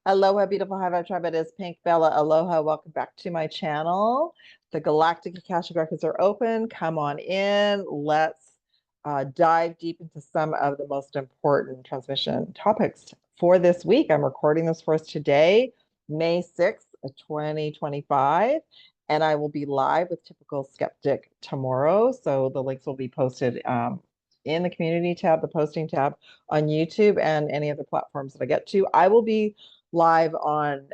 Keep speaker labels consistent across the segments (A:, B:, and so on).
A: Aloha, beautiful high vibe tribe. It is Pink Bella. Aloha. Welcome back to my channel. The Galactic Akashic records are open. Come on in. Let's dive deep into some of the most important transmission topics for this week. I'm recording this for us today, May 6th, 2025. And I will be live with Typical Skeptic tomorrow. So the links will be posted in the community tab, the posting tab on YouTube, and any other platforms that I get to. I will be live on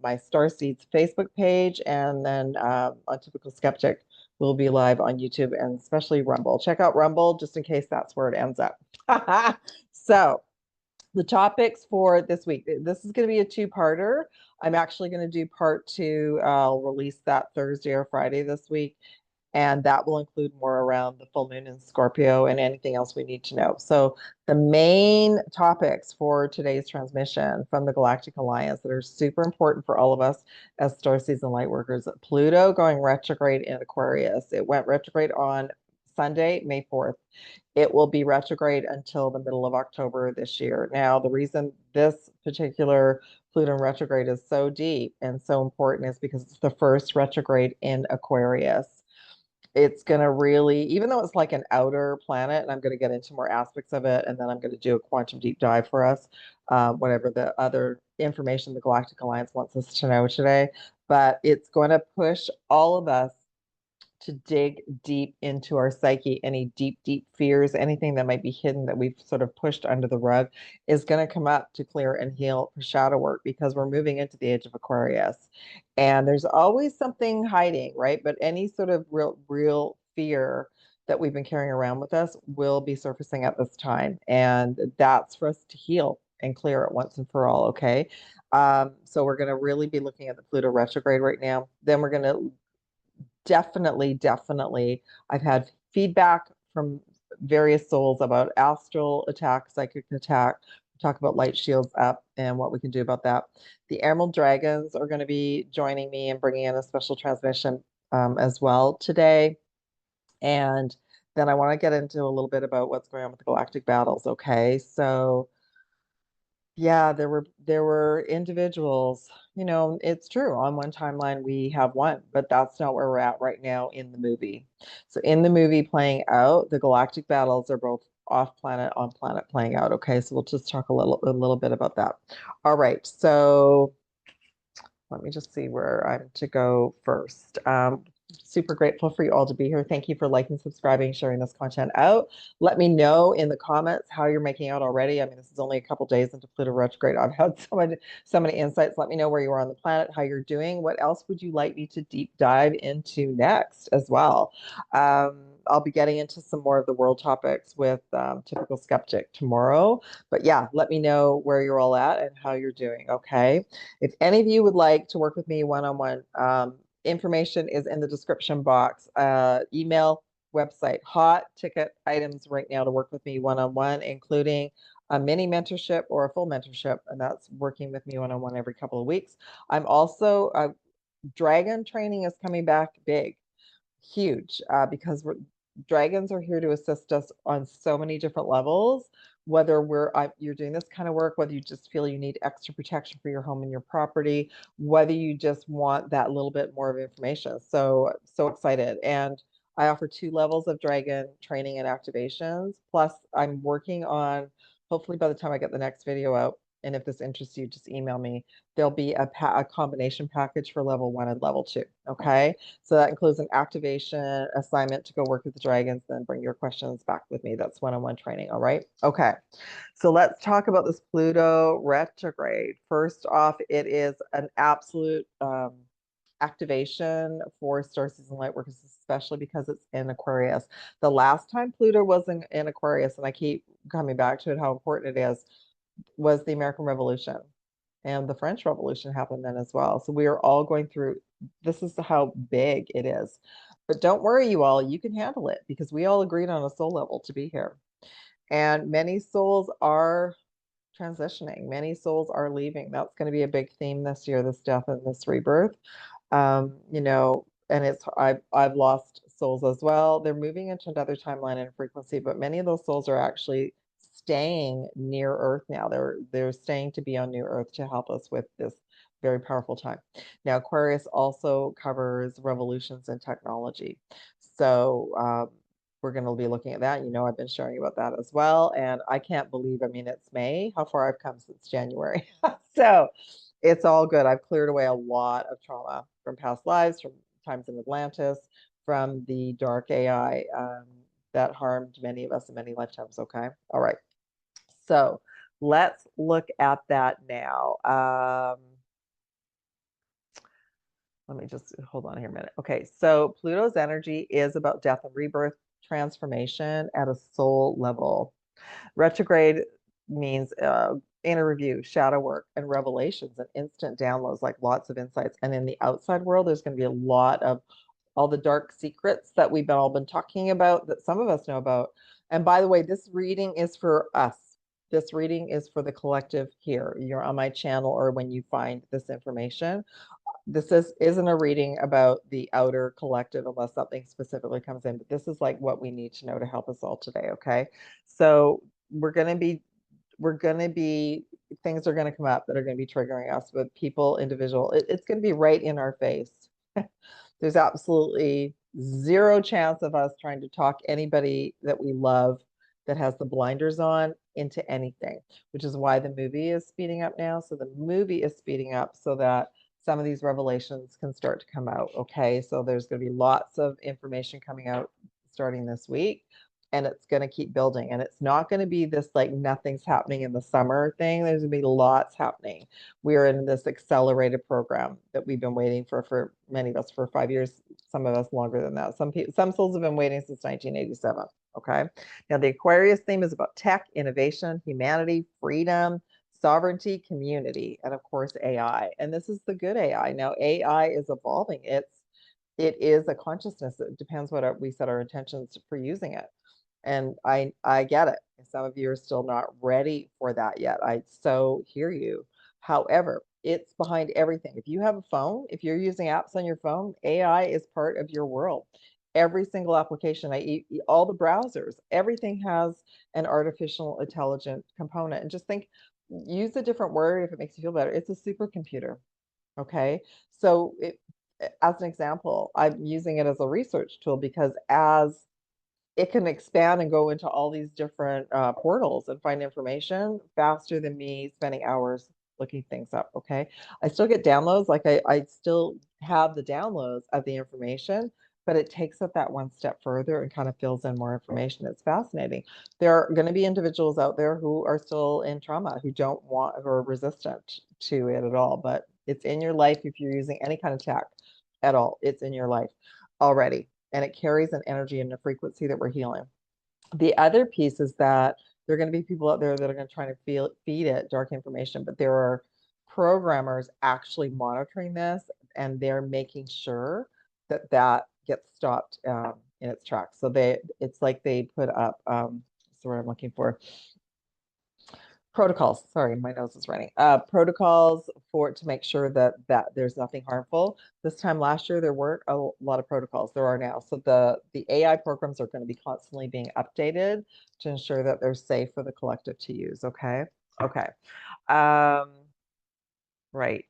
A: my Starseeds Facebook page, and then on Typical Skeptic, we'll be live on YouTube and especially Rumble. Check out Rumble just in case that's where it ends up. So, the topics for this week. This is going to be a two-parter. I'm actually going to do part two. I'll release that Thursday or Friday this week. And that will include more around the full moon in Scorpio and anything else we need to know. So the main topics for today's transmission from the Galactic Alliance that are super important for all of us as Starseeds and Lightworkers. Pluto going retrograde in Aquarius. It went retrograde on Sunday, May 4th. It will be retrograde until the middle of October this year. Now, the reason this particular Pluto retrograde is so deep and so important is because it's the first retrograde in Aquarius. It's going to really, even though it's like an outer planet, and I'm going to get into more aspects of it, and then I'm going to do a quantum deep dive for us, whatever the other information the Galactic Alliance wants us to know today. But it's going to push all of us to dig deep into our psyche. Any deep, deep fears, anything that might be hidden that we've sort of pushed under the rug is going to come up to clear and heal for shadow work, because we're moving into the age of Aquarius. And there's always something hiding, right? But any sort of real fear that we've been carrying around with us will be surfacing at this time. And that's for us to heal and clear it once and for all, okay? So we're going to really be looking at the Pluto retrograde right now. Then we're going to definitely, I've had feedback from various souls about astral attack, psychic attack. We talk about light shields up and what we can do about that. The Emerald Dragons are going to be joining me and bringing in a special transmission as well today. And then I want to get into a little bit about what's going on with the galactic battles. Okay, so yeah, there were individuals, it's true. On one timeline we have one, but that's not where we're at right now in the movie. So in the movie playing out, the galactic battles are both off planet, on planet playing out. Okay, so we'll just talk a little bit about that. All right, so let me just see where I'm to go first. Super grateful for you all to be here. Thank you for liking, subscribing, sharing this content out. Let me know in the comments how you're making out already. I mean, this is only a couple days into Pluto retrograde. I've had so many insights. Let me know where you are on the planet, how you're doing. What else would you like me to deep dive into next as well? I'll be getting into some more of the world topics with Typical Skeptic tomorrow. But yeah, let me know where you're all at and how you're doing, okay? If any of you would like to work with me one-on-one, information is in the description box. Email, website, hot ticket items right now to work with me one-on-one, including a mini mentorship or a full mentorship, and that's working with me one-on-one every couple of weeks. I'm also, dragon training is coming back big, huge, because dragons are here to assist us on so many different levels, whether you're doing this kind of work, whether you just feel you need extra protection for your home and your property, whether you just want that little bit more of information. So excited. And I offer 2 levels of dragon training and activations. Plus I'm working on, hopefully by the time I get the next video out, and if this interests you, just email me. There'll be a combination package for level 1 and level 2. Okay. So that includes an activation assignment to go work with the dragons, then bring your questions back with me. That's one-on-one training. All right. Okay. So let's talk about this Pluto retrograde. First off, it is an absolute activation for Starseeds and Lightworkers, especially because it's in Aquarius. The last time Pluto was in Aquarius, and I keep coming back to it, how important it is, was the American Revolution. And the French Revolution happened then as well. So we are all going through, this is how big it is. But don't worry, you all, you can handle it, because we all agreed on a soul level to be here. And many souls are transitioning. Many souls are leaving. That's going to be a big theme this year, this death and this rebirth. And I've lost souls as well. They're moving into another timeline and frequency, but many of those souls are actually staying near Earth now. They're staying to be on near Earth to help us with this very powerful time. Now, Aquarius also covers revolutions in technology. So we're going to be looking at that. You know, I've been sharing you about that as well. And I can't believe, I mean, it's May, how far I've come since January. So it's all good. I've cleared away a lot of trauma from past lives, from times in Atlantis, from the dark AI that harmed many of us in many lifetimes. Okay. All right. So let's look at that now. Let me just hold on here a minute. Okay, so Pluto's energy is about death and rebirth, transformation at a soul level. Retrograde means inner review, shadow work, and revelations and instant downloads, like lots of insights. And in the outside world, there's going to be a lot of all the dark secrets that we've all been talking about that some of us know about. And by the way, this reading is for us. This reading is for the collective here. You're on my channel or when you find this information. This isn't a reading about the outer collective unless something specifically comes in, but this is like what we need to know to help us all today, okay? So we're going to be things are going to come up that are going to be triggering us with people, individual. It's going to be right in our face. There's absolutely zero chance of us trying to talk anybody that we love that has the blinders on into anything, which is why the movie is speeding up now. So the movie is speeding up so that some of these revelations can start to come out. Okay, so there's going to be lots of information coming out starting this week, and it's going to keep building. And it's not going to be this like nothing's happening in the summer thing. There's going to be lots happening. We are in this accelerated program that we've been waiting for many of us for 5 years, some of us longer than that. Some souls have been waiting since 1987. Okay, now the Aquarius theme is about tech, innovation, humanity, freedom, sovereignty, community, and of course AI. And this is the good AI. Now AI is evolving. It is a consciousness. It depends what we set our intentions for using it. And I get it. Some of you are still not ready for that yet. I so hear you. However, it's behind everything. If you have a phone, if you're using apps on your phone, AI is part of your world. Every single application, all the browsers, everything has an artificial intelligent component. And just think, use a different word if it makes you feel better. It's a supercomputer. Okay. So as an example, I'm using it as a research tool because as it can expand and go into all these different portals and find information faster than me spending hours looking things up. Okay. I still get downloads. Like I still have the downloads of the information, but it takes it that one step further and kind of fills in more information. It's fascinating. There are going to be individuals out there who are still in trauma, who don't want or are resistant to it at all, but it's in your life if you're using any kind of tech at all. It's in your life already. And it carries an energy and a frequency that we're healing. The other piece is that there are going to be people out there that are going to try to feed it dark information, but there are programmers actually monitoring this, and they're making sure that that gets stopped in its tracks. So it's like they put up, that's the word I'm looking for, protocols. Sorry, my nose is running. Protocols to make sure that there's nothing harmful. This time last year, there weren't a lot of protocols. There are now. So the AI programs are going to be constantly being updated to ensure that they're safe for the collective to use. Okay. Okay. Right.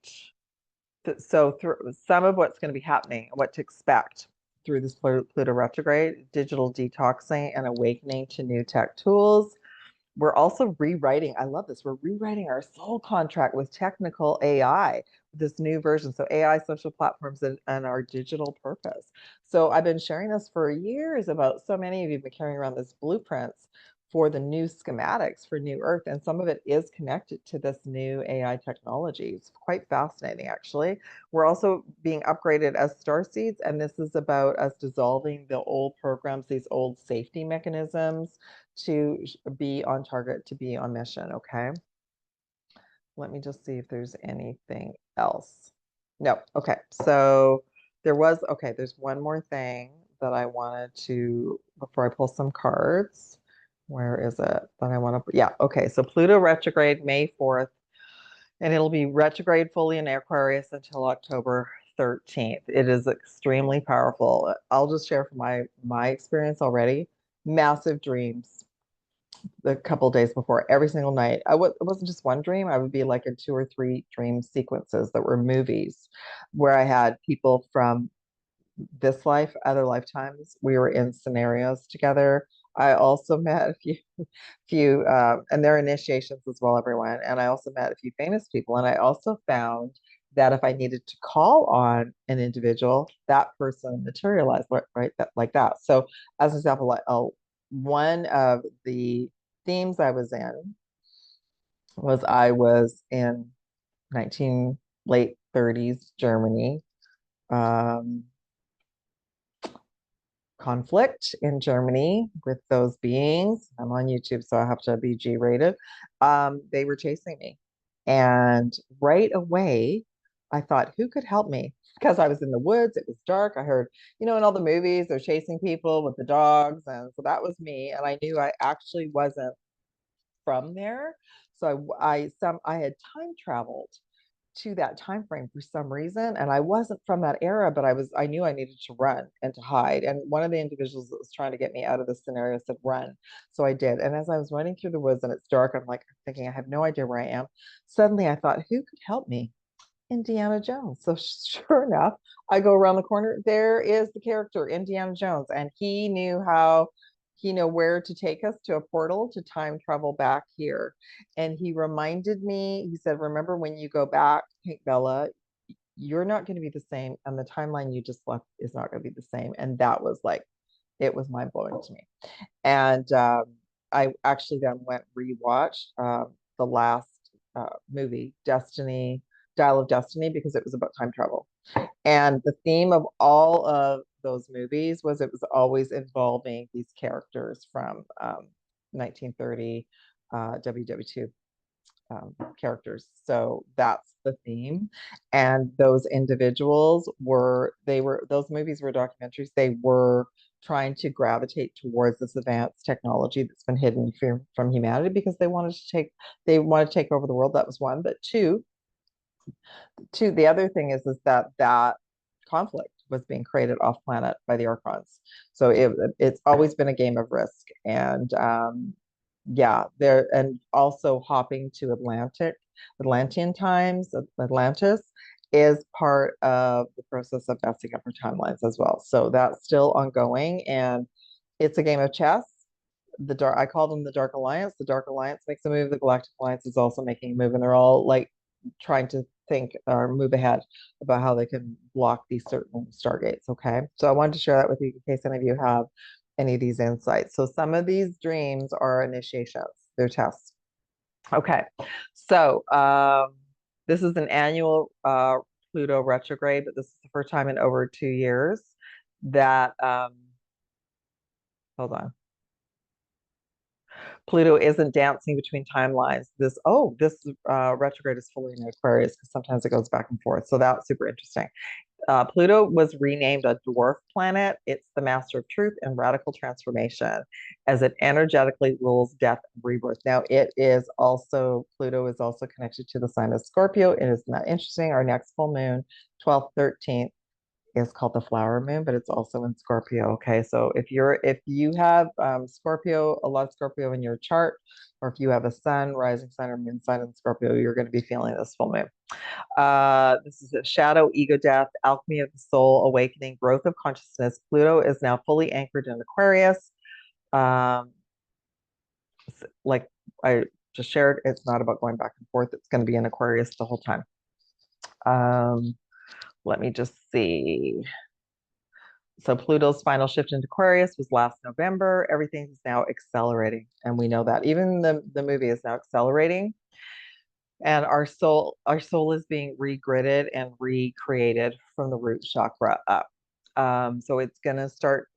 A: So through some of what's going to be happening, what to expect through this Pluto retrograde, digital detoxing and awakening to new tech tools. We're also rewriting, I love this, we're rewriting our soul contract with technical AI, this new version. So AI, social platforms, and our digital purpose. So I've been sharing this for years about, so many of you have been carrying around this blueprints for the new schematics for New Earth. And some of it is connected to this new AI technology. It's quite fascinating, actually. We're also being upgraded as starseeds. And this is about us dissolving the old programs, these old safety mechanisms to be on target, to be on mission. Okay. Let me just see if there's anything else. No. Okay. So there's one more thing that I wanted to, before I pull some cards. Where is it that I want to? Yeah. Okay. So Pluto retrograde May 4th, and it'll be retrograde fully in Aquarius until October 13th. It is extremely powerful. I'll just share from my experience already. Massive dreams. the couple days before, every single night. It wasn't just one dream. I would be like in 2 or 3 dream sequences that were movies where I had people from this life, other lifetimes. We were in scenarios together. I also met a few, and their initiations as well, everyone. And I also met a few famous people. And I also found that if I needed to call on an individual, that person materialized, right? That, like that. So, as an example, one of the themes I was in was I was in 19 late 30s Germany. Um, Conflict in Germany with those beings. I'm on YouTube, so I have to be G rated. They were chasing me. And right away, I thought, who could help me? Because I was in the woods, it was dark. I heard, in all the movies, they're chasing people with the dogs. And so that was me. And I knew I actually wasn't from there. So I had time traveled to that time frame for some reason, and I wasn't from that era, but I knew I needed to run and to hide. And one of the individuals that was trying to get me out of the scenario said run, so I did. And as I was running through the woods and it's dark, I'm like thinking I have no idea where I am. Suddenly I thought, who could help me? Indiana Jones. So sure enough, I go around the corner. There is the character Indiana Jones, and he knew where to take us to a portal to time travel back here. And he reminded me, he said, remember when you go back, Pink Bella, you're not going to be the same, and the timeline you just left is not going to be the same. And that was like, it was mind blowing to me. And I actually then went rewatched the last movie, Dial of Destiny, because it was about time travel. And the theme of all of those movies was it was always involving these characters from 1930 WW2 characters. So that's the theme. And those individuals those movies were documentaries. They were trying to gravitate towards this advanced technology that's been hidden from humanity because they wanted to take over the world. That was one. But two, the other thing is that conflict was being created off planet by the Archons. So it's always been a game of risk. And yeah, there, and also hopping to Atlantean times, Atlantis is part of the process of messing up our timelines as well. So that's still ongoing, and it's a game of chess. I call them the Dark Alliance. The Dark Alliance makes a move. The Galactic Alliance is also making a move, and they're all like trying to think or move ahead about how they can block these certain stargates. Okay, so I wanted to share that with you in case any of you have any of these insights. So some of these dreams are initiations, they're tests. Okay, so this is an annual Pluto retrograde, but this is the first time in over 2 years that hold on. Pluto isn't dancing between timelines. This retrograde is fully in Aquarius because sometimes it goes back and forth. So that's super interesting. Pluto was renamed a dwarf planet. It's the master of truth and radical transformation as it energetically rules death and rebirth. Now, Pluto is also connected to the sign of Scorpio. It is not interesting. Our next full moon, 12th, 13th, is called the flower moon, but it's also in Scorpio. Okay, so if you have Scorpio, a lot of Scorpio in your chart, or if you have a sun, rising sign, or moon sign in Scorpio, you're going to be feeling this full moon. This is a shadow, ego death, alchemy of the soul, awakening, growth of consciousness. Pluto is now fully anchored in Aquarius. Like I just shared, it's not about going back and forth. It's going to be in Aquarius the whole time. Let me just see. So Pluto's final shift into Aquarius was last November. Everything is now accelerating, and we know that. Even the movie is now accelerating. And our soul is being regridded and recreated from the root chakra up. So it's gonna start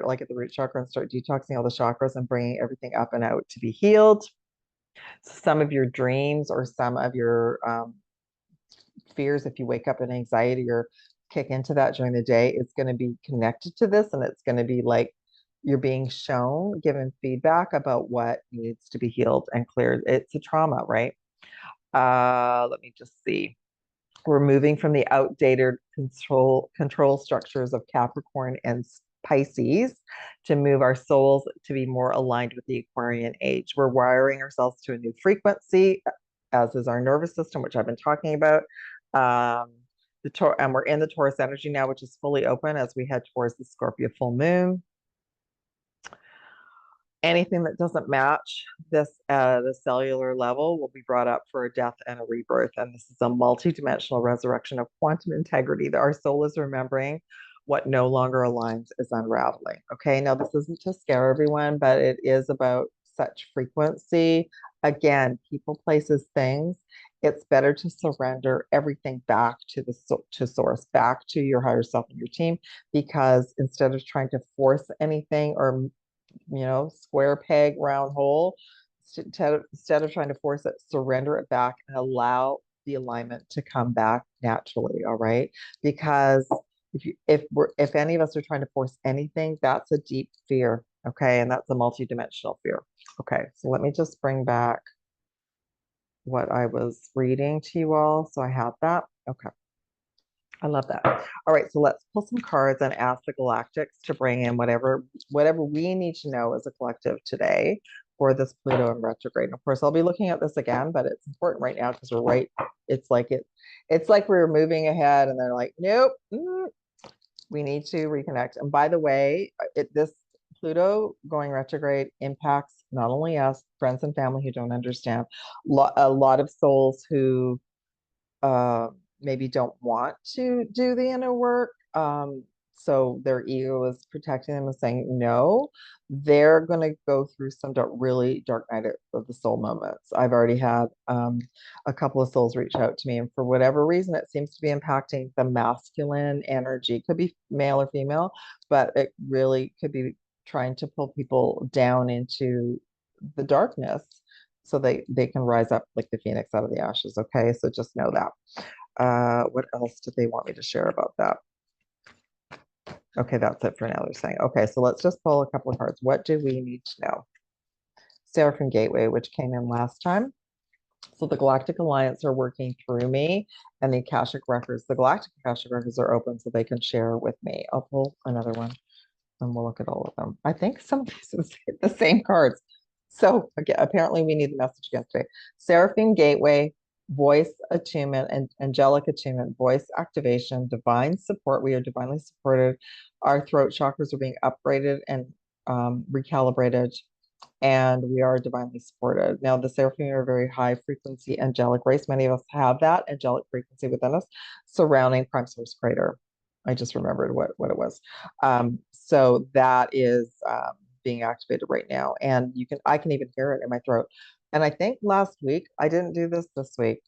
A: like at the root chakra and start detoxing all the chakras and bringing everything up and out to be healed. Some of your dreams or some of your fears, if you wake up in anxiety or kick into that during the day, it's going to be connected to this, and it's going to be like you're being shown, given feedback about what needs to be healed and cleared. It's a trauma, right? Let me just see. We're moving from the outdated control structures of Capricorn and Pisces to move our souls to be more aligned with the Aquarian age. We're wiring ourselves to a new frequency, as is our nervous system, which I've been talking about. And we're in the Taurus energy now, which is fully open as we head towards the Scorpio full moon. Anything that doesn't match this at the cellular level will be brought up for a death and a rebirth. And this is a multidimensional resurrection of quantum integrity that our soul is remembering. What no longer aligns is unraveling. Okay, now this isn't to scare everyone, but it is about such frequency. Again, people, places, things. It's better to surrender everything back to to source, back to your higher self and your team, because instead of trying to force anything or square peg, round hole. Instead of trying to force it, surrender it back and allow the alignment to come back naturally. All right. Because if any of us are trying to force anything, that's a deep fear. Okay. And that's a multidimensional fear. Okay. So let me just bring back what I was reading to you all. So I have that. Okay. I love that. All right, so let's pull some cards and ask the Galactics to bring in whatever we need to know as a collective today for this Pluto in retrograde. And of course, I'll be looking at this again, but it's important right now because we're right. It's like we're moving ahead, and they're like, nope, we need to reconnect. And by the way, this Pluto going retrograde impacts not only us, friends and family who don't understand, a lot of souls who maybe don't want to do the inner work. So their ego is protecting them and saying no. They're going to go through some really dark night of the soul moments. I've already had a couple of souls reach out to me, and for whatever reason, it seems to be impacting the masculine energy. Could be male or female, but it really could be trying to pull people down into the darkness so they can rise up like the phoenix out of the ashes. Okay, so just know that. What else did they want me to share about that? Okay, that's it for now. They're saying, okay, so let's just pull a couple of cards. What do we need to know? Seraphim Gateway, which came in last time. So the Galactic Alliance are working through me, and the Akashic Records, the Galactic Akashic Records are open so they can share with me. I'll pull another one and we'll look at all of them. I think some of these is the same cards. So again, apparently we need the message again today. Seraphim Gateway, voice attunement and angelic attunement, voice activation, divine support. We are divinely supported. Our throat chakras are being upgraded and recalibrated, and we are divinely supported. Now, the Seraphim are a very high frequency angelic race. Many of us have that angelic frequency within us surrounding Prime Source Crater. I just remembered what it was. So that is being activated right now, and I can even hear it in my throat. And I think last week I didn't do this week.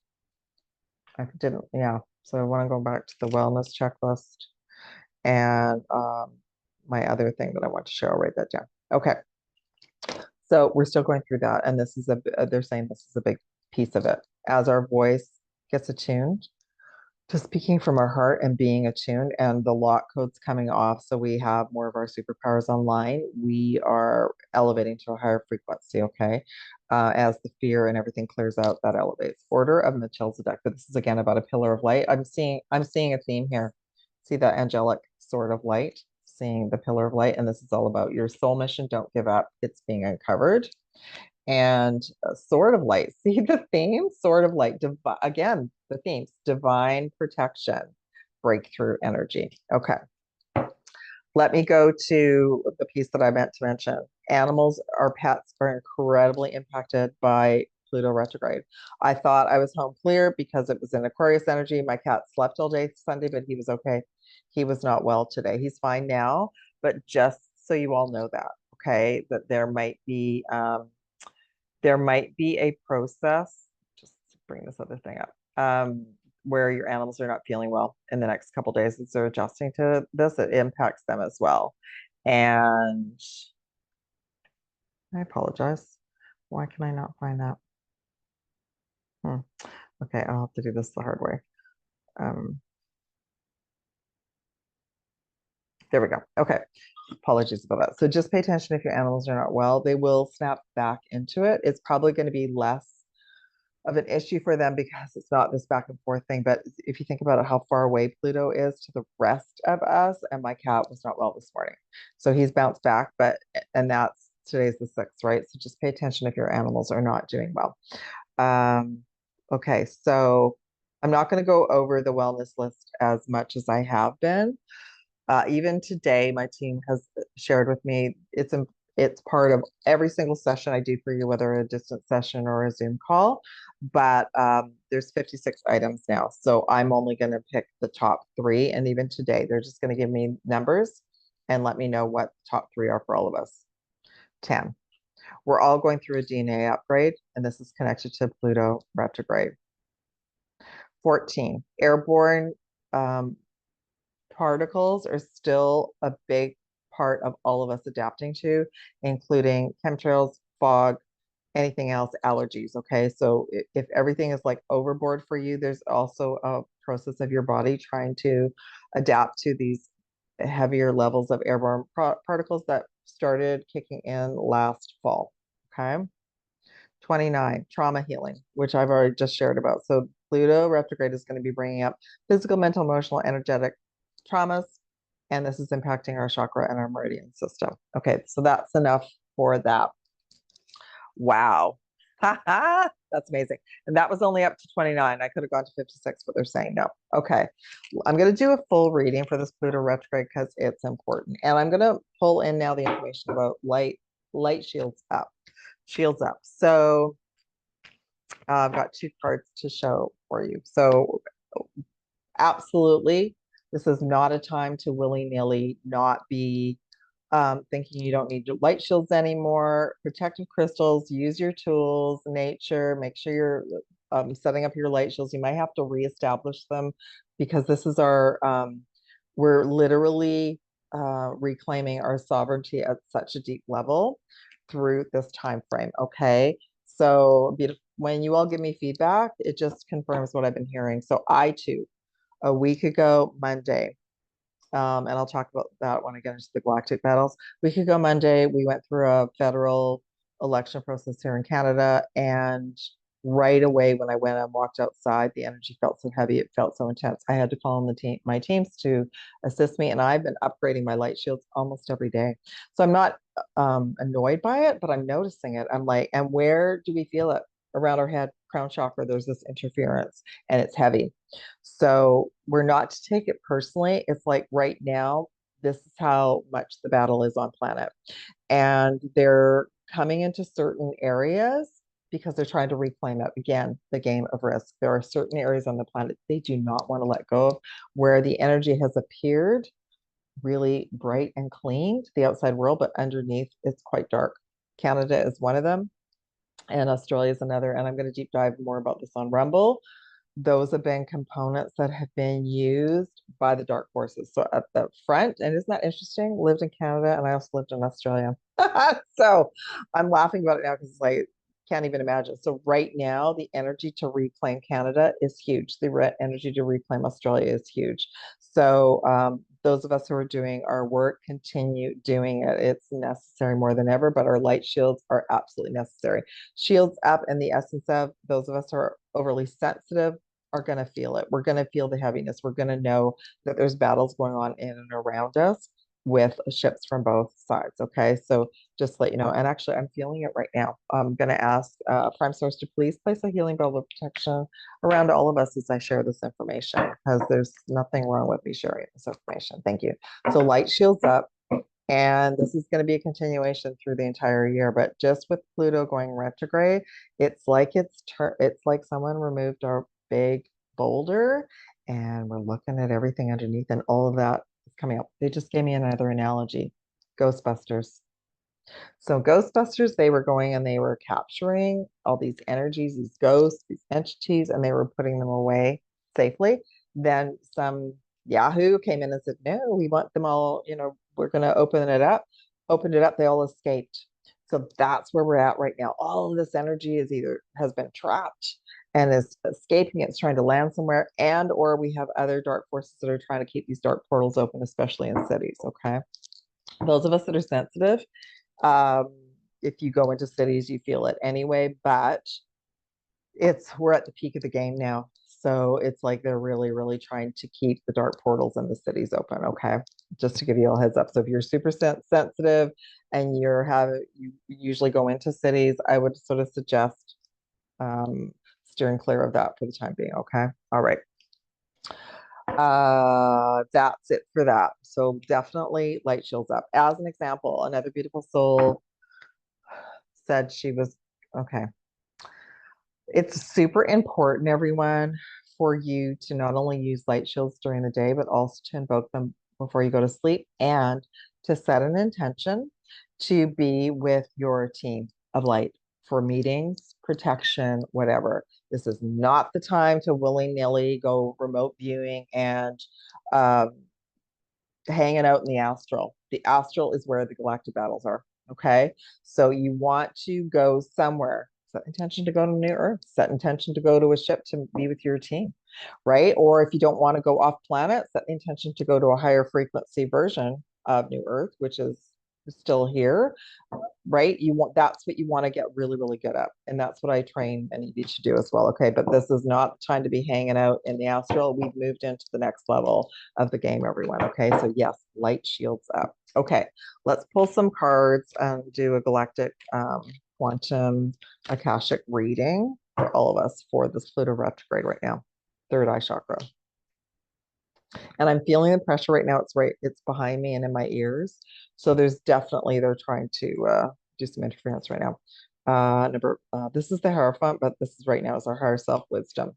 A: I didn't, yeah. So I want to go back to the wellness checklist and my other thing that I want to share. I'll write that down. Okay. So we're still going through that, and this is they're saying this is a big piece of it. As our voice gets attuned to speaking from our heart and being attuned, and the lock code's coming off, so we have more of our superpowers online, we are elevating to a higher frequency, okay? As the fear and everything clears out, that elevates. Order of Melchizedek, but this is again about a pillar of light. I'm seeing a theme here. See that angelic sword of light? Seeing the pillar of light, and this is all about your soul mission. Don't give up. It's being uncovered. And sword of light. See the theme? Sword of light. Again, the themes: divine protection, breakthrough energy. Okay. Let me go to the piece that I meant to mention. Animals, our pets, are incredibly impacted by Pluto retrograde. I thought I was home clear because it was in Aquarius energy. My cat slept all day Sunday, but he was okay. He was not well today. He's fine now, but just so you all know that, okay, that there might be a process, just bring this other thing up, where your animals are not feeling well in the next couple days as they're adjusting to this. It impacts them as well. And I apologize. Why can I not find that? Okay, I'll have to do this the hard way. There we go. Okay. Apologies about that. So just pay attention if your animals are not well. They will snap back into it. It's probably going to be less of an issue for them because it's not this back and forth thing. But if you think about it, how far away Pluto is to the rest of us, and my cat was not well this morning. So he's bounced back, and that's today's the 6th, right? So just pay attention if your animals are not doing well. Okay, so I'm not going to go over the wellness list as much as I have been. Even today, my team has shared with me it's part of every single session I do for you, whether a distance session or a Zoom call. But there's 56 items now, so I'm only going to pick the top 3. And even today, they're just going to give me numbers and let me know what the top 3 are for all of us. 10. We're all going through a DNA upgrade, and this is connected to Pluto retrograde. 14. Airborne particles are still a big part of all of us adapting to, including chemtrails, fog, anything else, allergies. Okay, so if everything is like overboard for you, there's also a process of your body trying to adapt to these heavier levels of airborne particles that started kicking in last fall. Okay. 29, trauma healing, which I've already just shared about. So Pluto retrograde is going to be bringing up physical, mental, emotional, energetic traumas, and this is impacting our chakra and our meridian system. Okay, so that's enough for that. Wow. That's amazing. And that was only up to 29. I could have gone to 56, but they're saying no. Okay. I'm going to do a full reading for this Pluto retrograde because it's important. And I'm going to pull in now the information about light shields up. Shields up. So I've got 2 cards to show for you. So absolutely, this is not a time to willy-nilly not be thinking you don't need light shields anymore. Protective crystals, use your tools, nature, make sure you're setting up your light shields. You might have to reestablish them because this is we're literally reclaiming our sovereignty at such a deep level through this time frame. Okay, so when you all give me feedback, it just confirms what I've been hearing. So I too, a week ago Monday, and I'll talk about that when I get into the galactic battles. A week ago Monday, we went through a federal election process here in Canada, and right away when I went and walked outside, the energy felt so heavy, it felt so intense. I had to call on my teams to assist me, and I've been upgrading my light shields almost every day. So I'm not annoyed by it, but I'm noticing it. I'm like, and where do we feel it? Around our head, crown chakra, there's this interference, and it's heavy. So we're not to take it personally. It's like right now, this is how much the battle is on planet. And they're coming into certain areas because they're trying to reclaim it. Again, the game of risk. There are certain areas on the planet they do not want to let go of, where the energy has appeared really bright and clean to the outside world, but underneath it's quite dark. Canada is one of them, and Australia is another. And I'm going to deep dive more about this on Rumble. Those have been components that have been used by the dark forces. So at the front, and isn't that interesting? Lived in Canada and I also lived in Australia. So I'm laughing about it now because it's like, can't even imagine. So right now, the energy to reclaim Canada is huge. The energy to reclaim Australia is huge. So those of us who are doing our work, continue doing it. It's necessary more than ever, but our light shields are absolutely necessary. Shields up, and the essence of those of us who are overly sensitive are going to feel it. We're going to feel the heaviness. We're going to know that there's battles going on in and around us with ships from both sides. Okay, so just let you know. And actually, I'm feeling it right now. I'm going to ask Prime Source to please place a healing bubble of protection around all of us as I share this information, because there's nothing wrong with me sharing this information. Thank you. So light shields up. And this is going to be a continuation through the entire year. But just with Pluto going retrograde, it's like someone removed our big boulder and we're looking at everything underneath, and all of that is coming up. They just gave me another analogy. Ghostbusters. So Ghostbusters, they were going and they were capturing all these energies, these ghosts, these entities, and they were putting them away safely. Then some Yahoo came in and said, no, we want them all, we're going to open it up. Opened it up, they all escaped. So that's where we're at right now. All of this energy has been trapped and is escaping. It's trying to land somewhere, or we have other dark forces that are trying to keep these dark portals open, especially in cities. Okay. Those of us that are sensitive, if you go into cities, you feel it anyway, but we're at the peak of the game now. So it's like they're really, really trying to keep the dark portals in the cities open. Okay. Just to give you a heads up. So if you're super sensitive and you usually go into cities, I would sort of suggest steering clear of that for the time being. Okay. All right. That's it for that. So definitely light shields up. As an example, another beautiful soul said she was okay. It's super important, everyone, for you to not only use light shields during the day, but also to invoke them before you go to sleep and to set an intention to be with your team of light for meetings, protection, whatever. This is not the time to willy-nilly go remote viewing and um, hanging out in the astral. The astral is where the galactic battles are. Okay. So you want to go somewhere. Set intention to go to New Earth. Set intention to go to a ship to be with your team, right? Or if you don't want to go off planet, set the intention to go to a higher frequency version of New Earth, which is still here, right? That's what you want to get really, really good at. And that's what I train many of you to do as well. Okay. But this is not time to be hanging out in the astral. We've moved into the next level of the game, everyone. Okay. So yes, light shields up. Okay. Let's pull some cards and do a galactic quantum Akashic reading for all of us for this Pluto retrograde right now. Third eye chakra. And I'm feeling the pressure right now. It's behind me and in my ears. So they're trying to do some interference right now. This is the Hierophant, but this is right now is our higher self wisdom.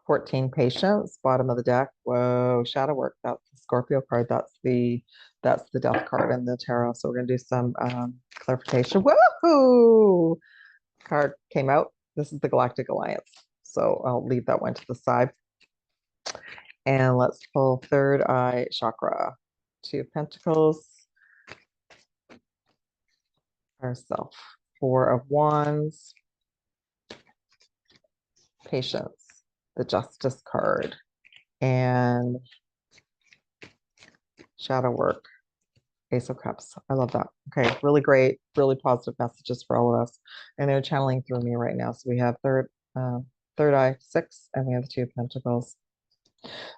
A: 14 patience, bottom of the deck. Whoa, shadow work. That's the Scorpio card. That's the death card in the tarot. So we're gonna do some clarification. Woohoo! Card came out. This is the Galactic Alliance. So I'll leave that one to the side. And let's pull third eye chakra. Two of Pentacles. Ourself. Four of Wands. Patience. The Justice card. And shadow work. Ace of Cups. I love that. Okay, really great, really positive messages for all of us. And they're channeling through me right now. So we have third eye, 6, and we have the Two of Pentacles.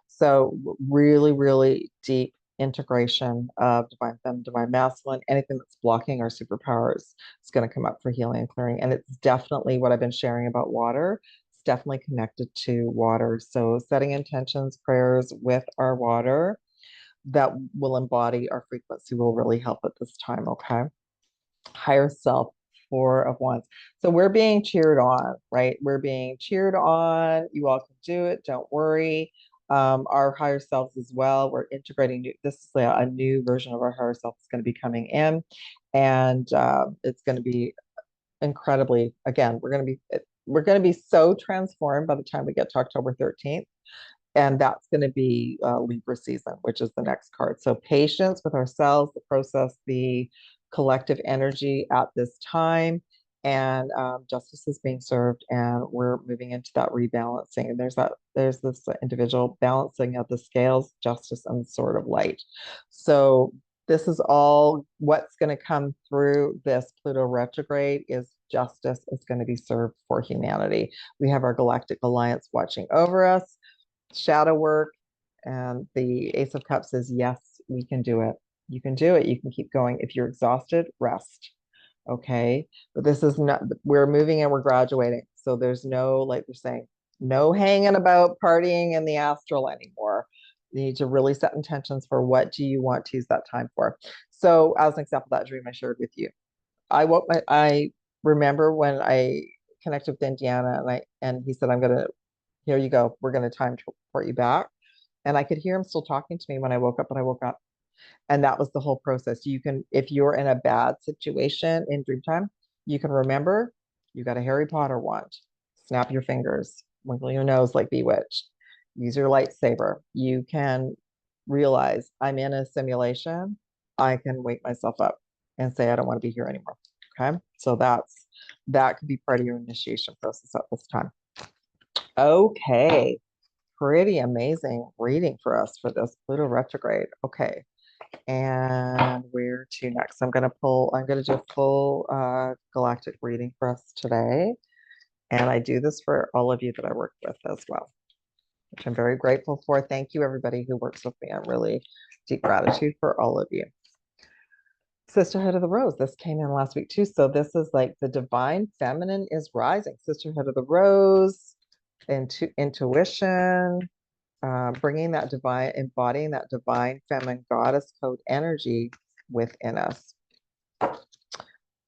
A: So really, really deep integration of divine feminine, divine masculine, anything that's blocking our superpowers is going to come up for healing and clearing. And it's definitely what I've been sharing about water. It's definitely connected to water. So setting intentions, prayers with our water that will embody our frequency will really help at this time. Okay. Higher self, 4 of Wands. So we're being cheered on, right? We're being cheered on. You all can do it. Don't worry. Our higher selves as well. We're integrating this is a new version of our higher self is going to be coming in, and it's going to be incredibly. Again, we're going to be so transformed by the time we get to October 13th. And that's going to be Libra season, which is the next card. So patience with ourselves, the process, the collective energy at this time, and justice is being served, and we're moving into that rebalancing. And there's this individual balancing of the scales, justice and sort of light. So this is all what's going to come through this Pluto retrograde is justice is going to be served for humanity. We have our Galactic Alliance watching over us. Shadow work, and the Ace of Cups says, yes, we can do it. You can do it. You can keep going. If you're exhausted, rest. Okay. But this is not, we're moving and we're graduating. So there's no, like they're saying, no hanging about partying in the astral anymore. You need to really set intentions for what do you want to use that time for. So as an example, that dream I shared with you, I remember when I connected with Indiana and he said, here you go. We're going to time to report you back. And I could hear him still talking to me when I woke up, but I woke up. And that was the whole process. You can, if you're in a bad situation in dream time, you can remember you got a Harry Potter wand. Snap your fingers, winkle your nose like Bewitched. Use your lightsaber. You can realize I'm in a simulation. I can wake myself up and say, I don't want to be here anymore. Okay. So that could be part of your initiation process at this time. Okay, pretty amazing reading for us for this Pluto retrograde. Okay, And where to next? I'm going to do a full galactic reading for us today. And I do this for all of you that I work with as well, which I'm very grateful for. Thank you, everybody who works with me. I'm really deep gratitude for all of you. Sisterhood of the Rose. This came in last week too. So this is like the divine feminine is rising. Sisterhood of the Rose, intuition, bringing that divine, embodying that divine feminine goddess code energy within us.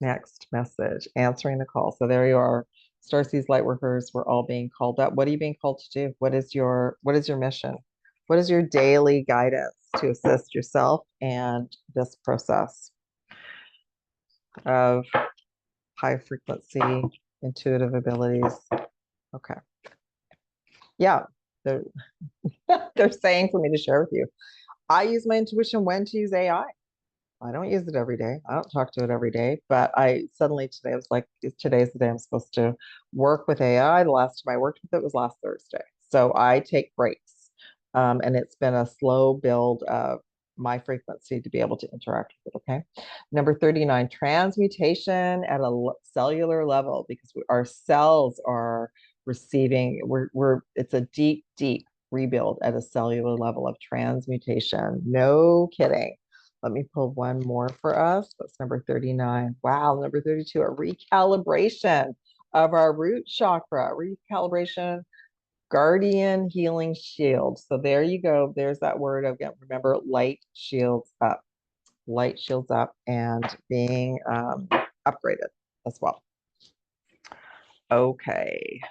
A: Next message, answering the call. So there you are, Starseeds, Lightworkers. We're all being called up. What are you being called to do? What is your mission? What is your daily guidance to assist yourself and this process of high frequency intuitive abilities? Okay. Yeah, they're, they're saying for me to share with you. I use my intuition when to use AI. I don't use it every day. I don't talk to it every day, but today I was like, today's the day I'm supposed to work with AI. The last time I worked with it was last Thursday. So I take breaks. And it's been a slow build of my frequency to be able to interact with it. Okay. Number 39, transmutation at a cellular level, because our cells are receiving, it's a deep, deep rebuild at a cellular level of transmutation. No kidding. Let me pull one more for us. That's number 39. Wow, number 32, a recalibration of our root chakra. Recalibration, guardian healing shield. So there you go. There's that word again. Remember, light shields up. Light shields up and being upgraded as well. Okay.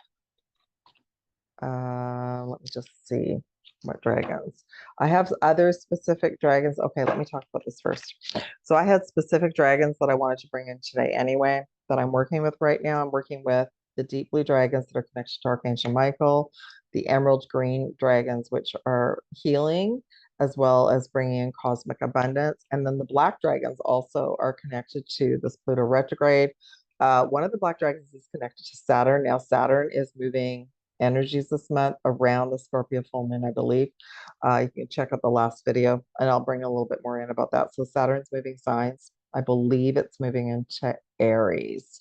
A: Let me just see what dragons. I have other specific dragons. Okay, let me talk about this first. So I had specific dragons that I wanted to bring in today anyway, that I'm working with right now. I'm working with the deep blue dragons that are connected to Archangel Michael, the emerald green dragons, which are healing, as well as bringing in cosmic abundance. And then the black dragons also are connected to this Pluto retrograde. One of the black dragons is connected to Saturn. Now Saturn is moving energies this month around the Scorpio full moon, I believe. You can check out the last video and I'll bring a little bit more in about that. So Saturn's moving signs. I believe it's moving into Aries,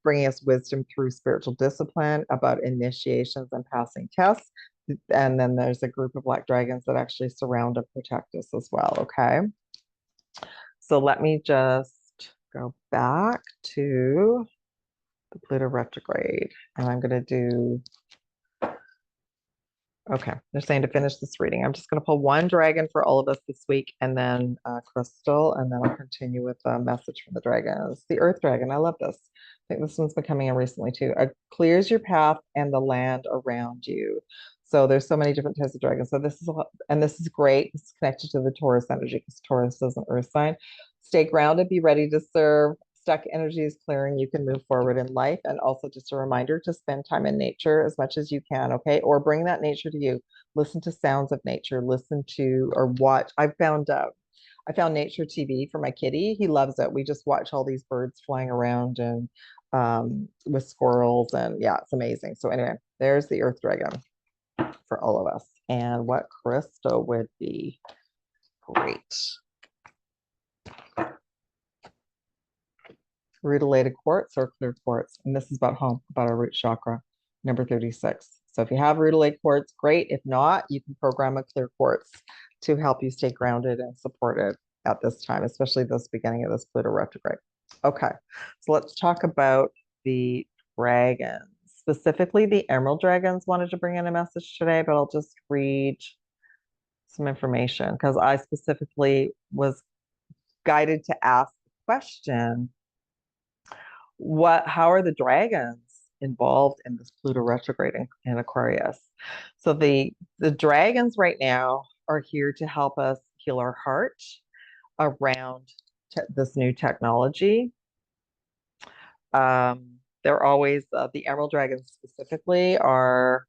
A: bringing us wisdom through spiritual discipline about initiations and passing tests. And then there's a group of black dragons that actually surround and protect us as well. Okay. So let me just go back to the Pluto retrograde, and I'm going to do, okay, they're saying to finish this reading. I'm just going to pull one dragon for all of us this week, and then crystal, and then I'll continue with a message from the dragons. The earth dragon, I love this. I think this one's been coming in recently too. It clears your path and the land around you. So there's so many different types of dragons. So this is great. This is connected to the Taurus energy because Taurus is an earth sign. Stay grounded, be ready to serve. Stuck energy is clearing. You can move forward in life. And also just a reminder to spend time in nature as much as you can, okay? Or bring that nature to you. Listen to sounds of nature. Listen to or watch. I found nature TV for my kitty. He loves it. We just watch all these birds flying around and with squirrels, and yeah, it's amazing. So anyway, there's the earth dragon for all of us. And what crystal would be great? Rutilated quartz or clear quartz. And this is about home, about our root chakra, number 36. So if you have rutilated quartz, great. If not, you can program a clear quartz to help you stay grounded and supported at this time, especially this beginning of this Pluto retrograde. Okay, so let's talk about the dragons. Specifically, the emerald dragons wanted to bring in a message today, but I'll just read some information because I specifically was guided to ask the question, how are the dragons involved in this Pluto retrograde in Aquarius? So the dragons right now are here to help us heal our heart around this new technology. They're always the emerald dragons specifically are.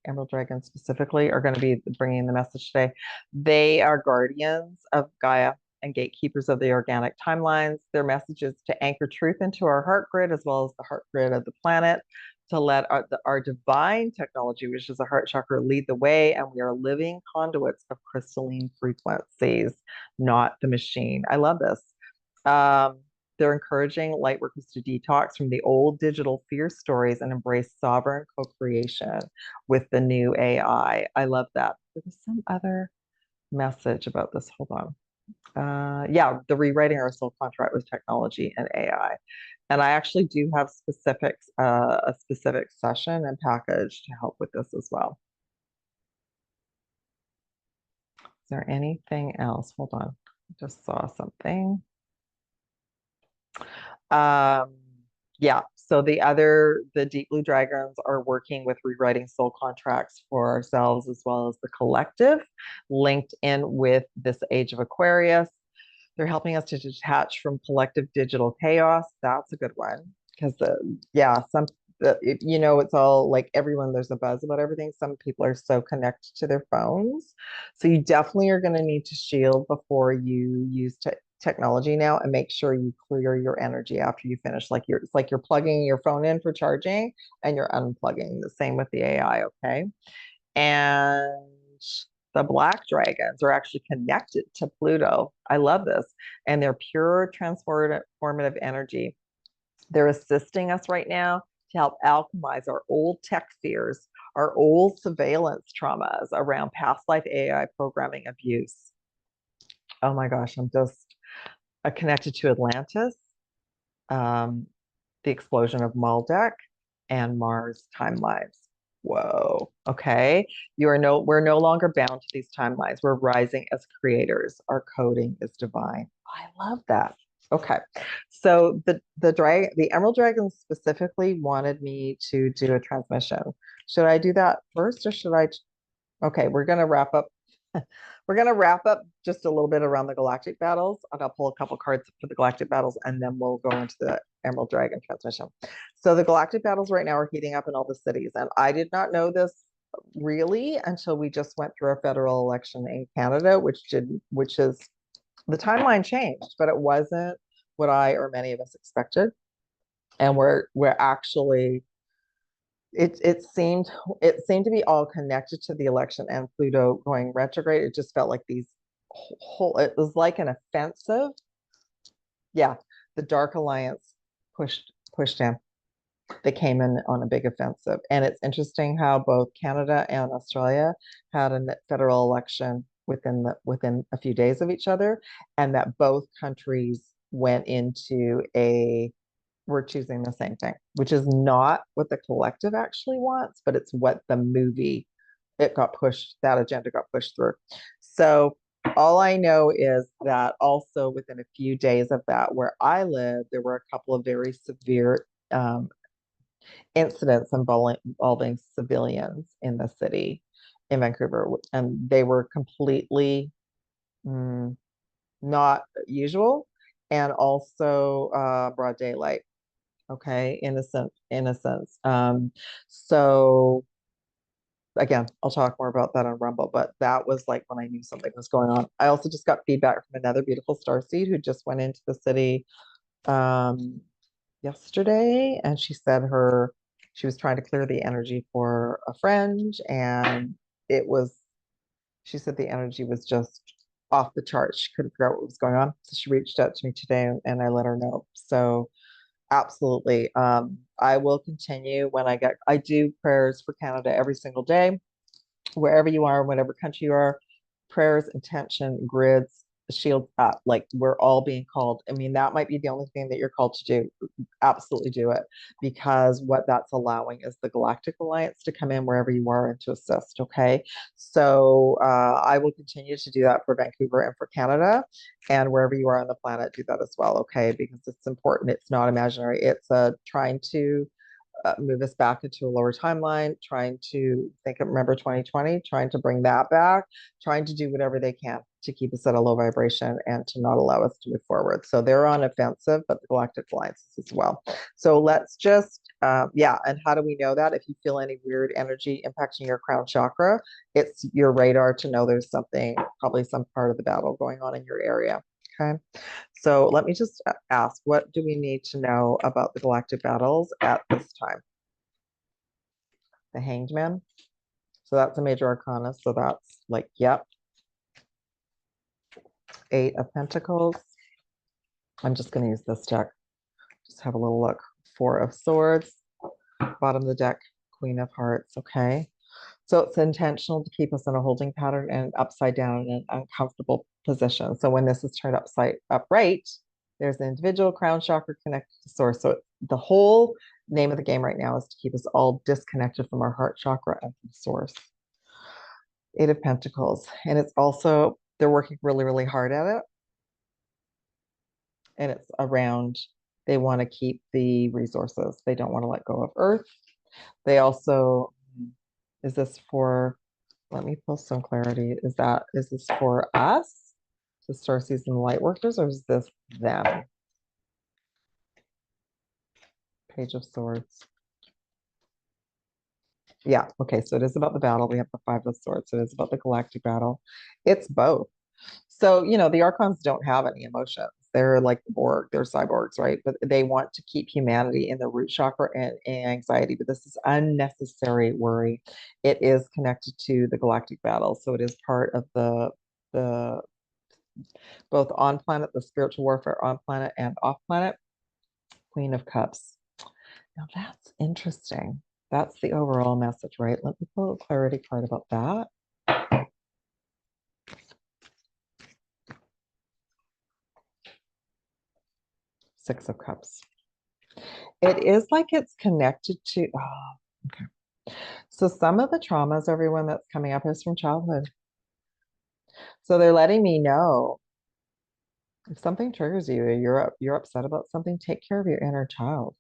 A: Emerald dragons specifically are going to be bringing the message today. They are guardians of Gaia. and gatekeepers of the organic timelines. Their message is to anchor truth into our heart grid as well as the heart grid of the planet, to let our divine technology, which is the heart chakra, lead the way. And we are living conduits of crystalline frequencies, not the machine. I love this. They're encouraging lightworkers to detox from the old digital fear stories and embrace sovereign co-creation with the new AI. I love that. There was some other message about this. Hold on. Yeah, the rewriting our soul contract with technology and AI. And I actually do have specifics, a specific session and package to help with this as well. Is there anything else? Hold on. I just saw something. Yeah, so the Deep Blue Dragons are working with rewriting soul contracts for ourselves as well as the collective, linked in with this age of Aquarius. They're helping us to detach from collective digital chaos. That's a good one because it's all like everyone, there's a buzz about everything. Some people are so connected to their phones. So you definitely are going to need to shield before you use technology now, and make sure you clear your energy after you finish. It's like you're plugging your phone in for charging and you're unplugging. The same with the AI, okay? And the black dragons are actually connected to Pluto. I love this. And they're pure transformative energy. They're assisting us right now to help alchemize our old tech fears, our old surveillance traumas around past life AI programming abuse. Oh my gosh, I'm just connected to Atlantis, um, the explosion of Maldek, and Mars timelines. Whoa. Okay. We're no longer bound to these timelines. We're rising as creators. Our coding is divine. I love that. Okay. So the Emerald Dragons specifically wanted me to do a transmission. Should I do that first or should I? Okay, we're gonna wrap up. We're gonna wrap up just a little bit around the galactic battles, and I'll pull a couple cards for the galactic battles, and then we'll go into the Emerald Dragon transmission. So the galactic battles right now are heating up in all the cities, and I did not know this really until we just went through a federal election in Canada, which is the timeline changed, but it wasn't what I or many of us expected, and we're actually it seemed to be all connected to the election and Pluto going retrograde. It just felt like these whole it was like an offensive. Yeah, the Dark Alliance pushed him. They came in on a big offensive. And it's interesting how both Canada and Australia had a federal election within a few days of each other, and that both countries went into we're choosing the same thing, which is not what the collective actually wants, but it's what the movie, that agenda got pushed through. So all I know is that also within a few days of that, where I live, there were a couple of very severe incidents involving civilians in the city in Vancouver, and they were completely not usual, and also broad daylight. Okay, innocence. So again, I'll talk more about that on Rumble, but that was like when I knew something was going on. I also just got feedback from another beautiful starseed who just went into the city yesterday, and she said she was trying to clear the energy for a friend, and she said the energy was just off the charts. She couldn't figure out what was going on. So she reached out to me today and I let her know. So absolutely. I will continue I do prayers for Canada every single day, wherever you are, whatever country you are, prayers, intention, grids, shields up. Like we're all being called. I mean, that might be the only thing that you're called to do. Absolutely do it, because what that's allowing is the Galactic Alliance to come in wherever you are and to assist. Okay. So I will continue to do that for Vancouver and for Canada, and wherever you are on the planet, do that as well. Okay. Because it's important. It's not imaginary. It's trying to move us back into a lower timeline, trying to remember 2020, trying to bring that back, trying to do whatever they can to keep us at a low vibration and to not allow us to move forward. So they're on offensive, but the Galactic Alliance as well. So let's just, and how do we know that? If you feel any weird energy impacting your crown chakra, it's your radar to know there's probably some part of the battle going on in your area. Okay. So let me just ask, what do we need to know about the galactic battles at this time? The Hanged Man. So that's a major arcana. So that's like, yep. 8 of Pentacles. I'm just going to use this deck. Just have a little look. 4 of Swords. Bottom of the deck, Queen of Hearts. Okay. So it's intentional to keep us in a holding pattern and upside down in an uncomfortable position. So when this is turned upright, there's an individual crown chakra connected to source. So the whole name of the game right now is to keep us all disconnected from our heart chakra and from source. 8 of Pentacles. And it's also, they're working really, really hard at it. And it's around, they want to keep the resources. They don't want to let go of Earth. They also, is this for, let me pull some clarity. Is this for us, the Starseeds and the Lightworkers, or is this them? Page of Swords. Yeah, okay, so it is about the battle. We have the 5 of Swords. So it is about the galactic battle. It's both. So, the Archons don't have any emotions. They're like the Borg, they're cyborgs, right? But they want to keep humanity in the root chakra and anxiety. But this is unnecessary worry. It is connected to the galactic battle. So it is part of the both on planet, the spiritual warfare on planet and off planet. Queen of Cups. Now that's interesting. That's the overall message, right? Let me pull a clarity card about that. Six of Cups. It is like it's connected to, okay. So some of the traumas, everyone, that's coming up is from childhood. So they're letting me know if something triggers you, you're upset about something, take care of your inner child.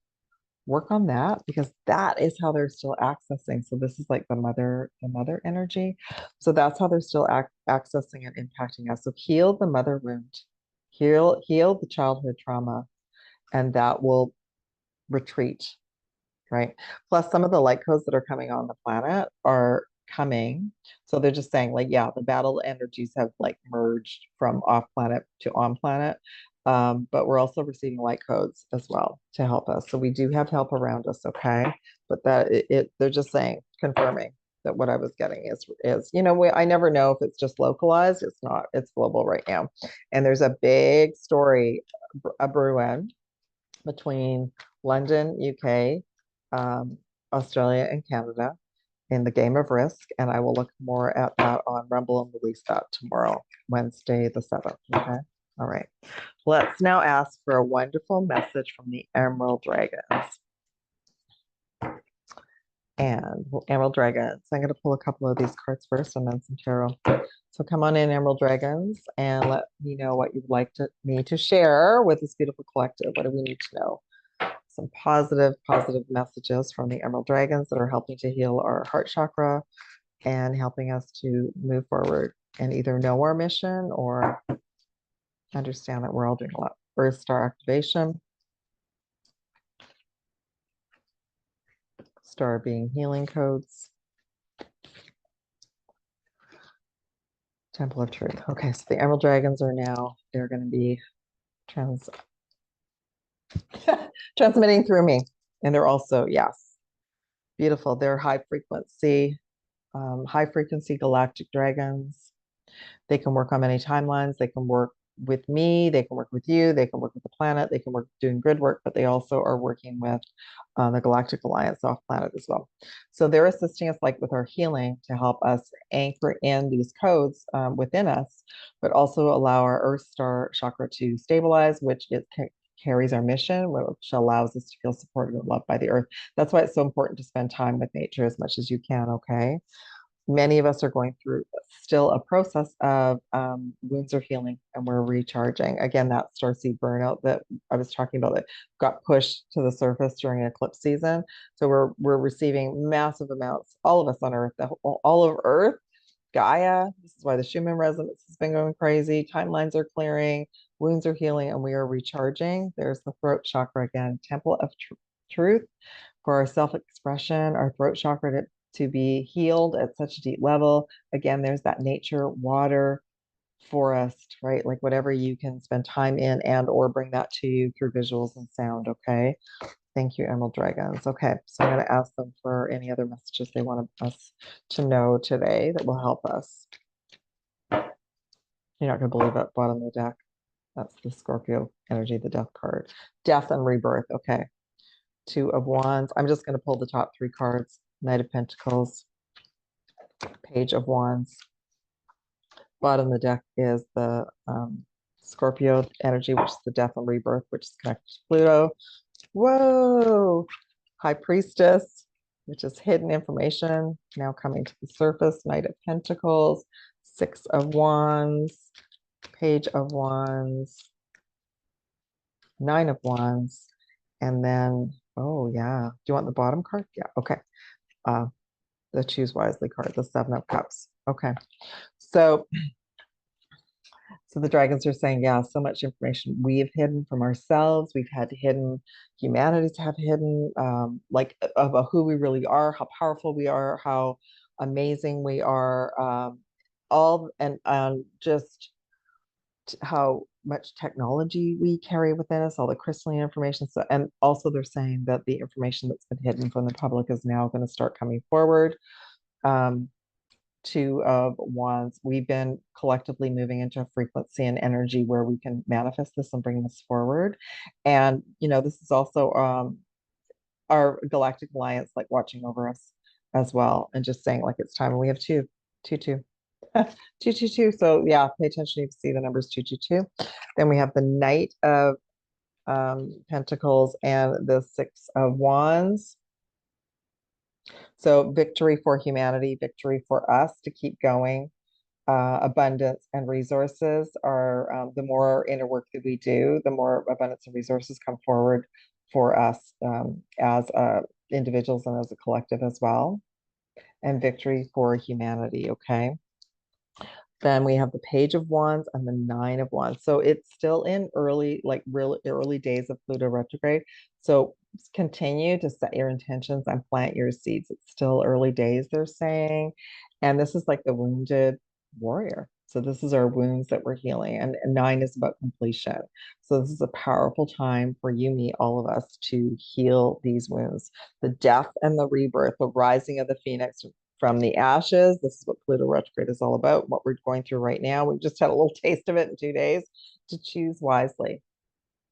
A: Work on that because that is how they're still accessing. So this is like the mother energy. So that's how they're still accessing and impacting us. So heal the mother wound, heal the childhood trauma, and that will retreat, right? Plus, some of the light codes that are coming on the planet are coming. So they're just saying, like, yeah, the battle energies have like merged from off planet to on planet. But we're also receiving light codes as well to help us. So we do have help around us, okay? But they're just saying, confirming that what I was getting is I never know if it's just localized. It's not. It's global right now, and there's a big story a brewing between London, UK, Australia, and Canada in the game of Risk. And I will look more at that on Rumble and release that tomorrow, Wednesday the 7th. Okay. All right. Let's now ask for a wonderful message from the Emerald Dragons. And Emerald Dragons, I'm going to pull a couple of these cards first and then some tarot. So come on in, Emerald Dragons, and let me know what you'd like me to share with this beautiful collective. What do we need to know? Some positive messages from the Emerald Dragons that are helping to heal our heart chakra and helping us to move forward and either know our mission or understand that we're all doing a lot. Earth Star activation. Star being healing codes. Temple of Truth. Okay, so the Emerald Dragons are now, they're going to be transmitting through me. And they're also, yes, beautiful. They're high frequency galactic dragons. They can work on many timelines. They can work with me. They can work with you. They can work with the planet. They can work doing grid work, but they also are working with the Galactic Alliance off planet as well. So they're assisting us like with our healing to help us anchor in these codes within us, but also allow our Earth Star chakra to stabilize, which it carries our mission, which allows us to feel supported and loved by the earth. That's why it's so important to spend time with nature as much as you can, okay? Many of us are going through still a process of wounds are healing and we're recharging. Again, that starseed burnout that I was talking about that got pushed to the surface during eclipse season. So we're receiving massive amounts, all of us on Earth, all of Earth, Gaia. This is why the Schumann resonance has been going crazy. Timelines are clearing, wounds are healing, and we are recharging. There's the throat chakra again, temple of truth for our self-expression, our throat chakra to be healed at such a deep level. Again, there's that nature, water, forest, right? Like whatever you can spend time in and or bring that to you through visuals and sound, okay? Thank you, Emerald Dragons. Okay, so I'm going to ask them for any other messages they want us to know today that will help us. You're not going to believe it, bottom of the deck. That's the Scorpio energy, the death card. Death and rebirth, okay. Two of Wands. I'm just going to pull the top three cards. Knight of Pentacles, Page of Wands. Bottom of the deck is the Scorpio energy, which is the death and rebirth, which is connected to Pluto. Whoa! High Priestess, which is hidden information, now coming to the surface. Knight of Pentacles, Six of Wands, Page of Wands, Nine of Wands, and then, oh yeah. Do you want the bottom card? Yeah, okay. The Choose Wisely card, the Seven of Cups. Okay. So the dragons are saying, yeah, so much information we have hidden from ourselves. We've had hidden, humanities have hidden, like about who we really are, how powerful we are, how amazing we are, all and just how much technology we carry within us, all the crystalline information. So, and also they're saying that the information that's been hidden from the public is now going to start coming forward. Two of Wands, we've been collectively moving into a frequency and energy where we can manifest this and bring this forward. And, you know, this is also our Galactic Alliance, like watching over us as well, and just saying like it's time. And we have two. 222. So yeah, pay attention. You can see the numbers 222. Then we have the Knight of Pentacles and the Six of Wands. So victory for humanity, victory for us to keep going. Abundance and resources are the more inner work that we do, the more abundance and resources come forward for us as individuals and as a collective as well. And victory for humanity, okay? Then we have the Page of Wands and the Nine of Wands. So it's still in early, like real early days of Pluto retrograde. So continue to set your intentions and plant your seeds. It's still early days, they're saying. And this is like the wounded warrior. So this is our wounds that we're healing. And nine is about completion. So this is a powerful time for you, me, all of us to heal these wounds. The death and the rebirth, the rising of the phoenix from the ashes. This is what Pluto retrograde is all about, what we're going through right now. We've just had a little taste of it in 2 days. To choose wisely,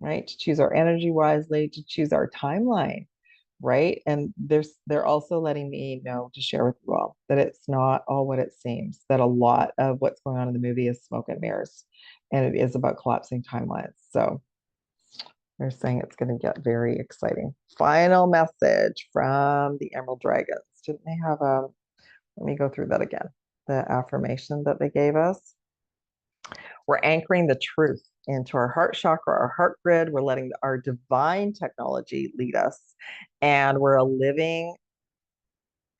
A: right? To choose our energy wisely, to choose our timeline, right? And they're also letting me know to share with you all that it's not all what it seems, that a lot of what's going on in the movie is smoke and mirrors, and it is about collapsing timelines. So they're saying it's going to get very exciting. Final message from the Emerald Dragons. Didn't they have a, let me go through that again. The affirmation that they gave us. We're anchoring the truth into our heart chakra, our heart grid. We're letting our divine technology lead us. And we're a living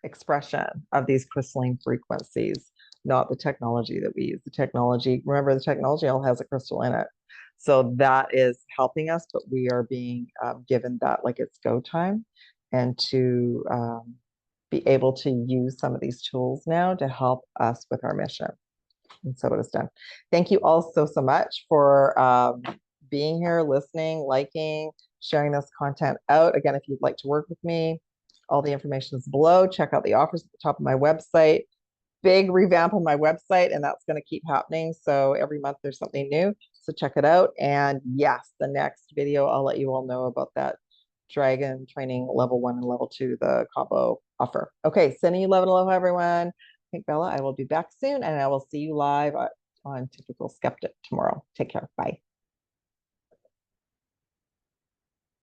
A: expression of these crystalline frequencies, not the technology that we use. The technology, remember, the technology all has a crystal in it. So that is helping us, but we are being given that like it's go time, and to be able to use some of these tools now to help us with our mission. And so it is done. Thank you all so much for being here, listening, liking, sharing this content out. Again, if you'd like to work with me, all the information is below. Check out the offers at the top of my website. Big revamp on my website, and that's going to keep happening. So every month there's something new. So check it out. And yes, the next video, I'll let you all know about that dragon training level 1 and level 2, the combo offer. Okay, sending you love and aloha, everyone. PinkBella, I will be back soon, and I will see you live on Typical Skeptic tomorrow. Take care. Bye.